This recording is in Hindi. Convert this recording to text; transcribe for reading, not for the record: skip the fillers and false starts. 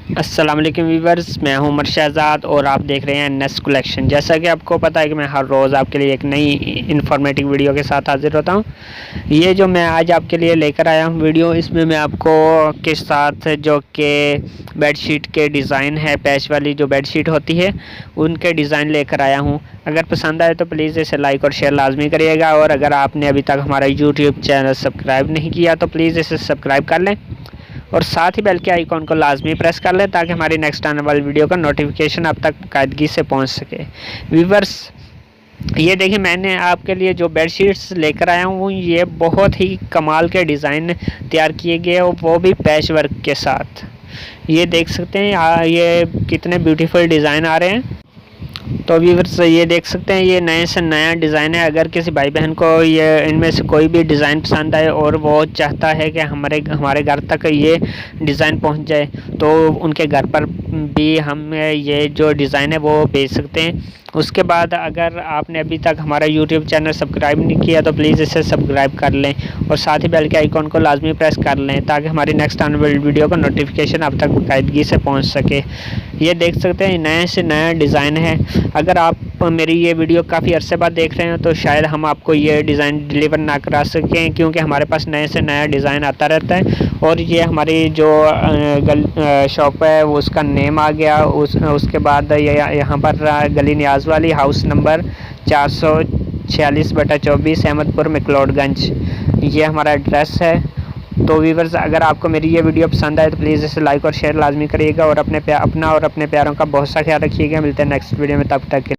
अस्सलाम वालेकुम व्यूवर्स, मैं हूं उमर शहजाद और आप देख रहे हैं नेस्ट कलेक्शन। जैसा कि आपको पता है कि मैं हर रोज़ आपके लिए एक नई इन्फॉर्मेटिव वीडियो के साथ हाजिर होता हूं। ये जो मैं आज आपके लिए लेकर आया हूं वीडियो, इसमें मैं आपको के साथ जो कि बेडशीट के डिज़ाइन है, पैच वाली जो बेडशीट होती है उनके डिज़ाइन लेकर आया हूँ। अगर पसंद आए तो प्लीज़ इसे लाइक और शेयर लाजमी करिएगा, और अगर आपने अभी तक हमारा यूट्यूब चैनल सब्सक्राइब नहीं किया तो प्लीज़ इसे सब्सक्राइब कर लें और साथ ही बेल के आइकॉन को लाजमी प्रेस कर लें ताकि हमारी नेक्स्ट आने वाली वीडियो का नोटिफिकेशन आप तक बाकायदगी से पहुंच सके। व्यूवर्स, ये देखिए, मैंने आपके लिए जो बेडशीट्स लेकर आया हूँ ये बहुत ही कमाल के डिज़ाइन तैयार किए गए और वो भी पैच वर्क के साथ। ये देख सकते हैं ये कितने ब्यूटीफुल डिज़ाइन आ रहे हैं। तो व्यूअर्स, ये देख सकते हैं ये नए से नया डिज़ाइन है। अगर किसी भाई बहन को ये इनमें से कोई भी डिज़ाइन पसंद आए और वो चाहता है कि हमारे घर तक ये डिज़ाइन पहुंच जाए तो उनके घर पर भी हम ये जो डिज़ाइन है वो भेज सकते हैं। उसके बाद अगर आपने अभी तक हमारा यूट्यूब चैनल सब्सक्राइब नहीं किया तो प्लीज़ इसे सब्सक्राइब कर लें और साथ ही बेल के आइकॉन को लाजमी प्रेस कर लें ताकि हमारी नेक्स्ट आने वाली वीडियो का नोटिफिकेशन आप तक बाकायदगी से पहुंच सके। ये देख सकते हैं नए से नया डिज़ाइन है। अगर आप मेरी ये वीडियो काफ़ी अरसे बाद देख रहे हैं तो शायद हम आपको ये डिज़ाइन डिलीवर ना करा सकें, क्योंकि हमारे पास नए से नया डिज़ाइन आता रहता है। और ये हमारी जो शॉप है उसका नेम आ गया। उसके बाद यहाँ पर गली न्याज वाली, हाउस नंबर 446/24, अहमदपुर मैक्लोडगंज, ये हमारा एड्रेस है। तो व्यूवर्स, अगर आपको मेरी ये वीडियो पसंद आए तो प्लीज़ इसे लाइक और शेयर लाजमी करिएगा और अपना और अपने प्यारों का बहुत सा ख्याल रखिएगा। मिलते हैं नेक्स्ट वीडियो में, तब तक के